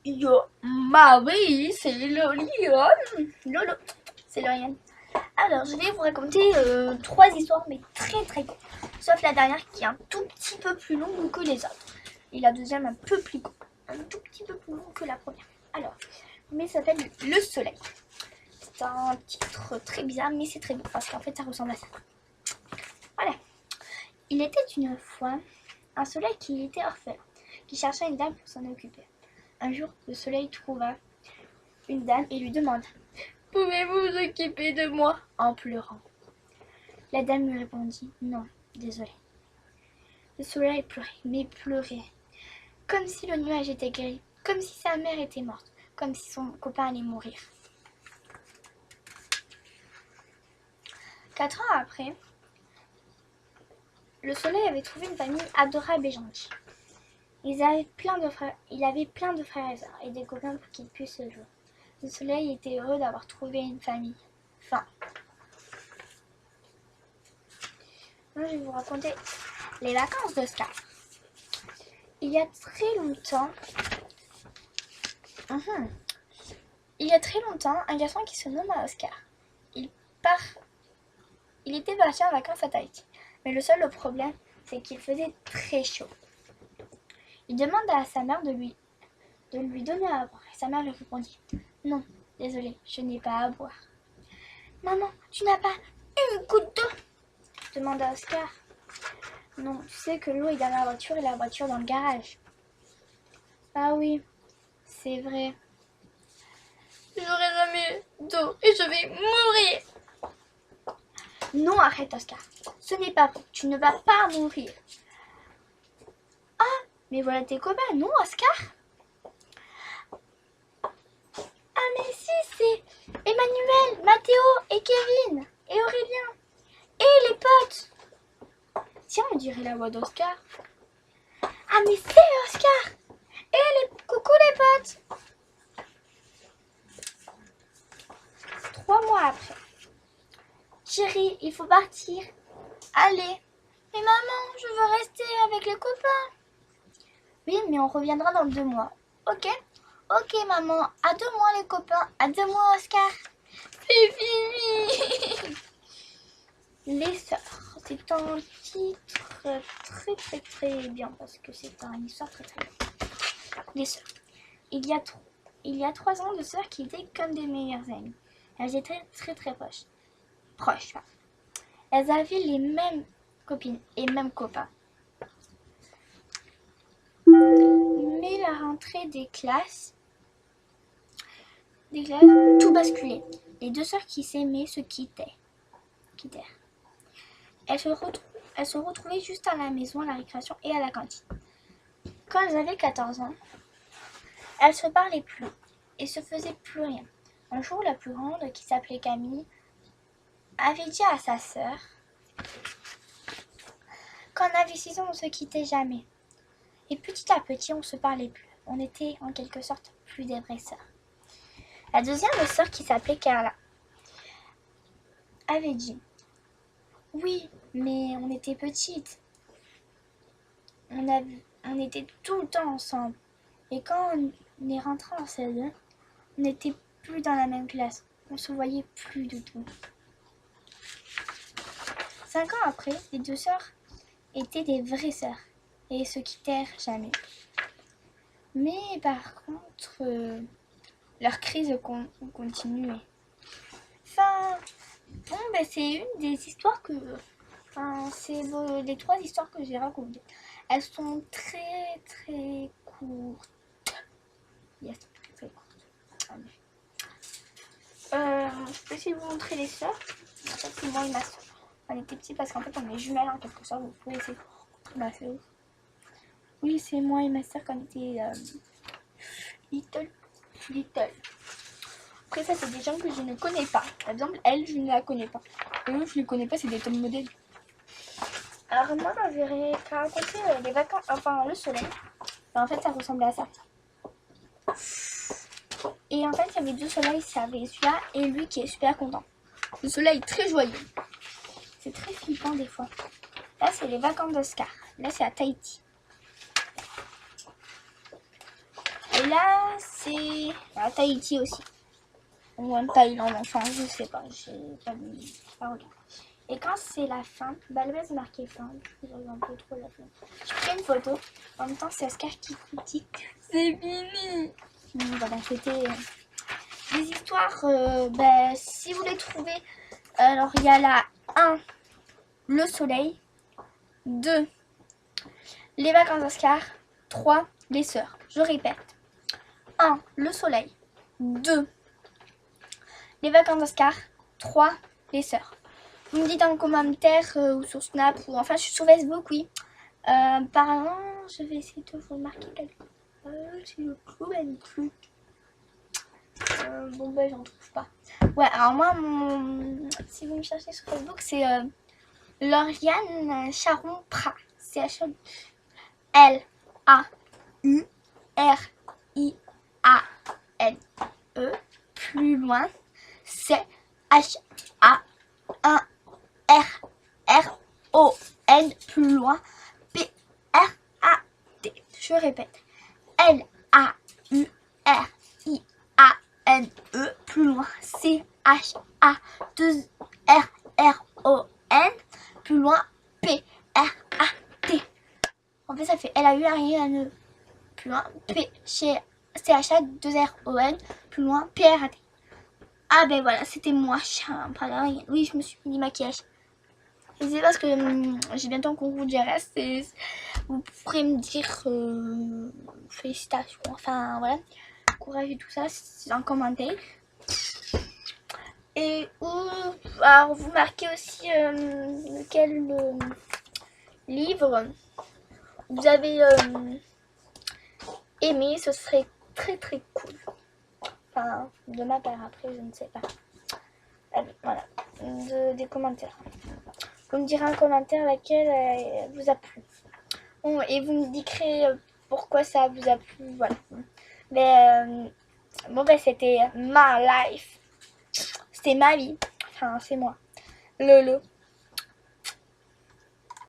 Yo, Marie, c'est Loliane. Lolo, c'est Loliane. Alors, je vais vous raconter 3 histoires, mais très très courtes. Sauf la dernière qui est un tout petit peu plus longue que les autres. Et la deuxième un peu plus courte. Un tout petit peu plus long que la première. Alors, mais ça s'appelle Le Soleil. C'est un titre très bizarre, mais c'est très beau parce qu'en fait, ça ressemble à ça. Voilà. Il était une fois un soleil qui était orphelin, qui cherchait une dame pour s'en occuper. Un jour, le soleil trouva une dame et lui demanda « Pouvez-vous vous occuper de moi ?» en pleurant. La dame lui répondit « Non, désolé. » Le soleil pleurait, mais pleurait, comme si le nuage était gris, comme si sa mère était morte, comme si son copain allait mourir. 4 ans après, le soleil avait trouvé une famille adorable et gentille. Il avait plein de frères et sœurs et des copains pour qu'ils puissent se jouer. Le soleil était heureux d'avoir trouvé une famille. Fin. Moi, je vais vous raconter les vacances d'Oscar. Il y a très longtemps, un garçon qui se nomme Oscar. Il était parti en vacances à Tahiti. Mais le seul problème, c'est qu'il faisait très chaud. Il demande à sa mère de lui donner à boire. Et sa mère lui répondit « Non, désolé, je n'ai pas à boire. »« Maman, tu n'as pas une goutte d'eau ?» demanda Oscar. « Non, tu sais que l'eau est dans la voiture et la voiture dans le garage. »« Ah oui, c'est vrai. J'aurai jamais d'eau et je vais mourir. » « Non, arrête Oscar, ce n'est pas vrai, tu ne vas pas mourir. »« Ah, mais voilà tes copains, non Oscar ?»« Ah mais si, c'est Emmanuel, Mathéo et Kevin et Aurélien et les potes. » Tiens, on dirait la voix d'Oscar. « Ah mais c'est Oscar. Et coucou les potes. » 3 mois après. Chérie, il faut partir. Allez. Mais maman, je veux rester avec les copains. Oui, mais on reviendra dans 2 mois. Ok? Ok, maman. À 2 mois, les copains. À 2 mois, Oscar. C'est fini. Les sœurs. C'est un titre très, très, très bien parce que c'est une histoire très, très bien. Les sœurs. Il y a 3 ans, 2 sœurs qui étaient comme des meilleures amies. Elles étaient très, très proches. Elles avaient les mêmes copines et mêmes copains. Mais la rentrée des classes, tout basculait. Les 2 sœurs qui s'aimaient se quittèrent. Elles se retrouvaient juste à la maison, à la récréation et à la cantine. Quand elles avaient 14 ans, elles se parlaient plus et se faisaient plus rien. Un jour, la plus grande, qui s'appelait Camille, avait dit à sa sœur qu'on avait 6 ans, on ne se quittait jamais. Et petit à petit, on ne se parlait plus. On était en quelque sorte plus des vraies sœurs. La deuxième sœur, qui s'appelait Carla, avait dit « Oui, mais on était petites. On était tout le temps ensemble. Et quand on est rentré en CE2, on n'était plus dans la même classe. On se voyait plus du tout. » 5 ans après, les 2 sœurs étaient des vraies sœurs et se quittèrent jamais. Mais par contre, leur crise continuait. Enfin, bon, c'est une des histoires que... c'est les 3 histoires que j'ai racontées. Elles sont très très courtes. Yes, très courtes. Je peux essayer de vous montrer les sœurs. En fait, c'est moi et ma sœur. On était petits parce qu'en fait, on est jumelles en quelque sorte. Vous pouvez essayer. Bah, c'est ouf. Oui, c'est moi et ma sœur quand on était little. Après, ça, c'est des gens que je ne connais pas. Par exemple, elle, je ne la connais pas. Et eux, je ne les connais pas, c'est des top modèles. Alors, moi, je vais raconter les vacances, enfin, le soleil. Et en fait, ça ressemblait à ça. Et en fait, il y avait 2 soleils, il y avait celui-là et lui qui est super content. Le soleil très joyeux. C'est très flippant des fois. Là, c'est les vacances d'Oscar. Là, c'est à Tahiti. Et là, c'est Tahiti aussi. Ou en Thaïlande, enfin, je sais pas. J'ai pas regardé. Et quand c'est la fin, bah le base est marqué fin. J'avais un peu trop la fin. Je fais une photo. En même temps, c'est Oscar qui dit que c'est fini. Donc, voilà, c'était des histoires. Bah, si vous les trouvez, alors il y a la 1, le soleil. 2, les vacances d'Oscar. 3, les sœurs. Je répète. 1, le soleil. 2, les vacances d'Oscar. 3, les sœurs. Vous me dites en commentaire ou sur Snap ou enfin je suis sur Facebook, oui. Apparemment, je vais essayer de vous marquer quelque chose. Si je trouve un truc. Bon, ben j'en trouve pas. Ouais, alors moi, si vous me cherchez sur Facebook, c'est Lauriane Charon Prat. C'est Lauriane. Plus loin, c'est H-A-1-R-R-O-N, plus loin, P-R-A-T. Je répète, L-A-U-R-I-A-N-E, plus loin, C-H-A-2-R-R-O-N, plus loin, P-R-A-T. En fait, ça fait L-A-U-R-I-A-N-E, plus loin, C-H-A-2-R-O-N, plus loin, P-R-A-T. Ah ben voilà, c'était moi. Oui, je me suis mis du maquillage. Et c'est parce que j'ai bientôt un concours du RS et vous pourrez me dire félicitations. Enfin voilà, courage et tout ça, c'est en commentaire. Et alors vous marquez aussi quel livre vous avez aimé, ce serait très très cool. Enfin, de ma part, après, je ne sais pas. Voilà, des commentaires. Vous me direz en commentaire laquelle vous a plu. Bon, et vous me direz pourquoi ça vous a plu. Voilà. Mais bon, ben, c'était ma life. C'était ma vie. Enfin, c'est moi. Lolo.